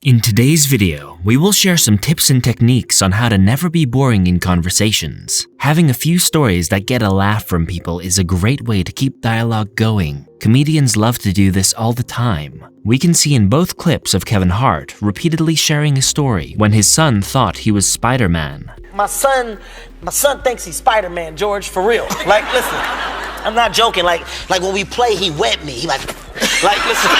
In today's video, we will share some tips and techniques on how to never be boring in conversations. Having a few stories that get a laugh from people is a great way to keep dialogue going. Comedians love to do this all the time. We can see in both clips of Kevin Hart repeatedly sharing a story when his son thought he was Spider-Man. My son thinks he's Spider-Man, George, for real. Like, listen, I'm not joking. Like when we play, he wet me. He like, listen.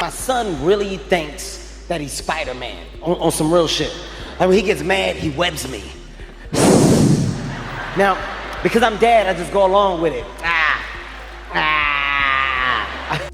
My son really thinks that he's Spider-Man on some real shit. Like when he gets mad, he webs me. Now, because I'm dad, I just go along with it.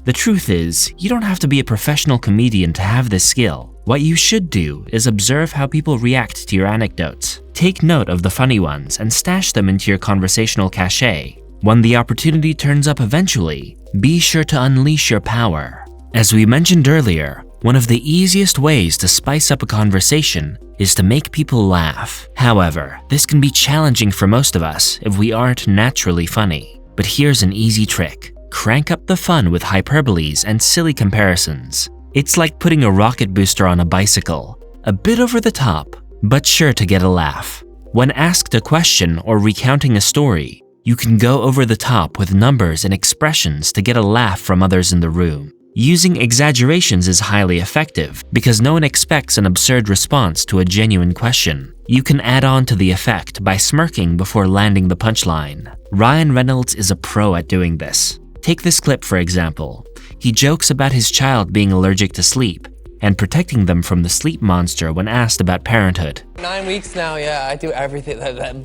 The truth is, you don't have to be a professional comedian to have this skill. What you should do is observe how people react to your anecdotes. Take note of the funny ones and stash them into your conversational cache. When the opportunity turns up eventually, be sure to unleash your power. As we mentioned earlier, one of the easiest ways to spice up a conversation is to make people laugh. However, this can be challenging for most of us if we aren't naturally funny. But here's an easy trick. Crank up the fun with hyperboles and silly comparisons. It's like putting a rocket booster on a bicycle. A bit over the top, but sure to get a laugh. When asked a question or recounting a story, you can go over the top with numbers and expressions to get a laugh from others in the room. Using exaggerations is highly effective because no one expects an absurd response to a genuine question. You can add on to the effect by smirking before landing the punchline. Ryan Reynolds is a pro at doing this. Take this clip for example. He jokes about his child being allergic to sleep and protecting them from the sleep monster when asked about parenthood. 9 weeks now, yeah, I do everything.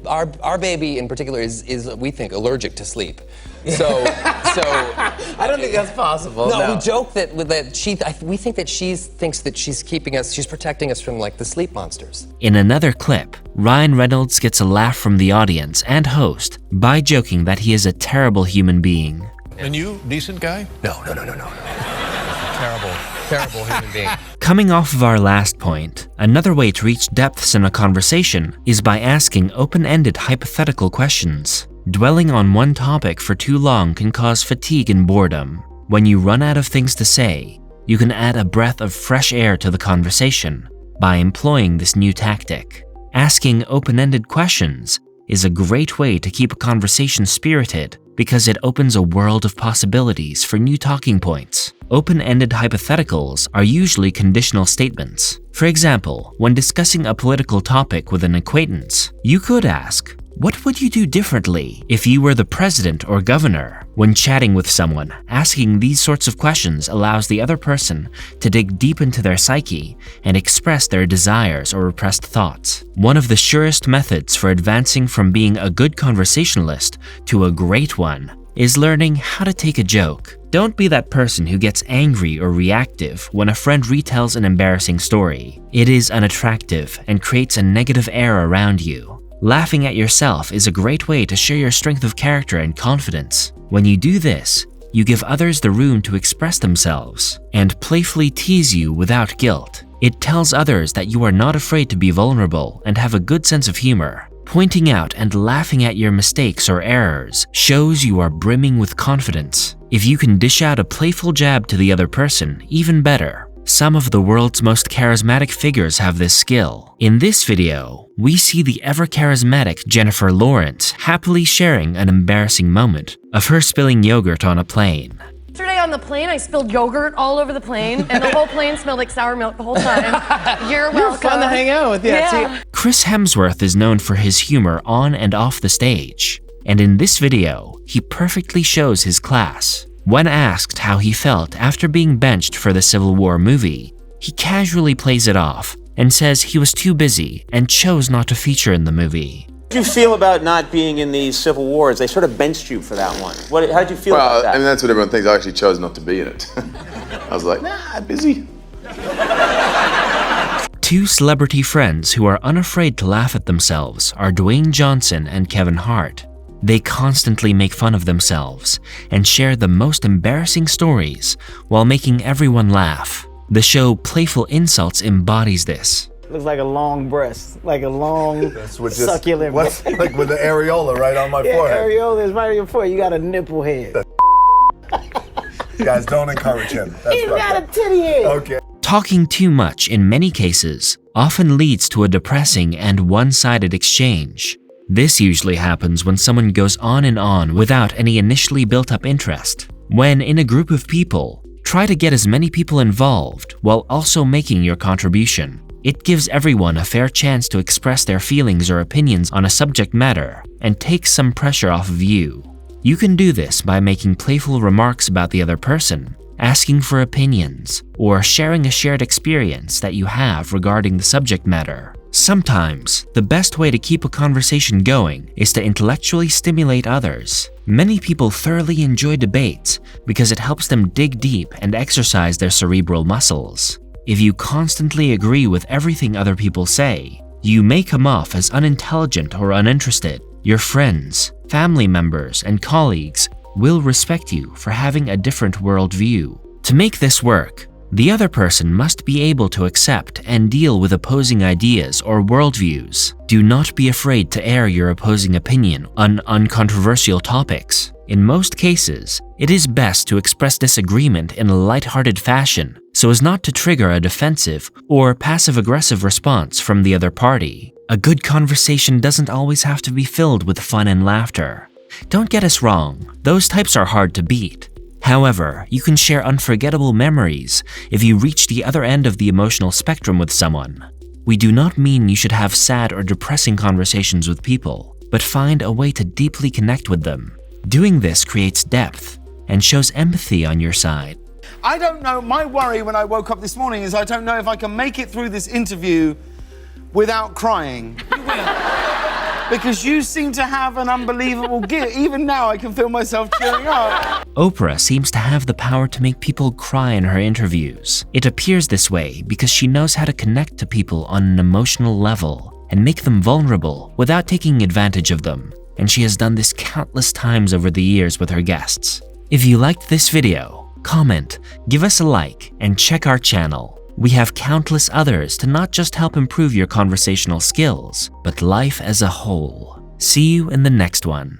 Our baby in particular is we think, allergic to sleep. So I don't think that's possible. No, we joke that we think that she thinks that she's protecting us from like the sleep monsters. In another clip, Ryan Reynolds gets a laugh from the audience and host by joking that he is a terrible human being. And you, decent guy? No. Terrible human being. Coming off of our last point, another way to reach depths in a conversation is by asking open-ended hypothetical questions. Dwelling on one topic for too long can cause fatigue and boredom. When you run out of things to say, you can add a breath of fresh air to the conversation by employing this new tactic. Asking open-ended questions is a great way to keep a conversation spirited because it opens a world of possibilities for new talking points. Open-ended hypotheticals are usually conditional statements. For example, when discussing a political topic with an acquaintance, you could ask, "What would you do differently if you were the president or governor?" When chatting with someone, asking these sorts of questions allows the other person to dig deep into their psyche and express their desires or repressed thoughts. One of the surest methods for advancing from being a good conversationalist to a great one is learning how to take a joke. Don't be that person who gets angry or reactive when a friend retells an embarrassing story. It is unattractive and creates a negative air around you. Laughing at yourself is a great way to show your strength of character and confidence. When you do this, you give others the room to express themselves and playfully tease you without guilt. It tells others that you are not afraid to be vulnerable and have a good sense of humor. Pointing out and laughing at your mistakes or errors shows you are brimming with confidence. If you can dish out a playful jab to the other person, even better. Some of the world's most charismatic figures have this skill. In this video, we see the ever-charismatic Jennifer Lawrence happily sharing an embarrassing moment of her spilling yogurt on a plane. Yesterday on the plane, I spilled yogurt all over the plane, and the whole plane smelled like sour milk the whole time. You're welcome. You're fun to hang out with, yeah. Chris Hemsworth is known for his humor on and off the stage, and in this video, he perfectly shows his class. When asked how he felt after being benched for the Civil War movie, he casually plays it off and says he was too busy and chose not to feature in the movie. How did you feel about not being in the Civil Wars? They sort of benched you for that one. How did you feel about that? Well, I mean, that's what everyone thinks. I actually chose not to be in it. I was like, nah, busy. Two celebrity friends who are unafraid to laugh at themselves are Dwayne Johnson and Kevin Hart. They constantly make fun of themselves and share the most embarrassing stories while making everyone laugh. The show Playful Insults embodies this. Looks like a long breast, like a long, succulent breast. Like with the areola right on my Yeah, forehead. areola is right on your forehead. You got a nipple head. Guys, don't encourage him. That's He's right. got a titty head. Okay. Talking too much in many cases often leads to a depressing and one-sided exchange. This usually happens when someone goes on and on without any initially built-up interest. When in a group of people, try to get as many people involved while also making your contribution. It gives everyone a fair chance to express their feelings or opinions on a subject matter and takes some pressure off of you. You can do this by making playful remarks about the other person, asking for opinions, or sharing a shared experience that you have regarding the subject matter. Sometimes, the best way to keep a conversation going is to intellectually stimulate others. Many people thoroughly enjoy debates because it helps them dig deep and exercise their cerebral muscles. If you constantly agree with everything other people say, you may come off as unintelligent or uninterested. Your friends, family members, and colleagues will respect you for having a different worldview. To make this work, the other person must be able to accept and deal with opposing ideas or worldviews. Do not be afraid to air your opposing opinion on uncontroversial topics. In most cases, it is best to express disagreement in a lighthearted fashion so as not to trigger a defensive or passive-aggressive response from the other party. A good conversation doesn't always have to be filled with fun and laughter. Don't get us wrong, those types are hard to beat. However, you can share unforgettable memories if you reach the other end of the emotional spectrum with someone. We do not mean you should have sad or depressing conversations with people, but find a way to deeply connect with them. Doing this creates depth and shows empathy on your side. I don't know, my worry when I woke up this morning is I don't know if I can make it through this interview without crying. You will. Because you seem to have an unbelievable gift. Even now I can feel myself cheering up. Oprah seems to have the power to make people cry in her interviews. It appears this way because she knows how to connect to people on an emotional level and make them vulnerable without taking advantage of them. And she has done this countless times over the years with her guests. If you liked this video, comment, give us a like, and check our channel. We have countless others to not just help improve your conversational skills, but life as a whole. See you in the next one.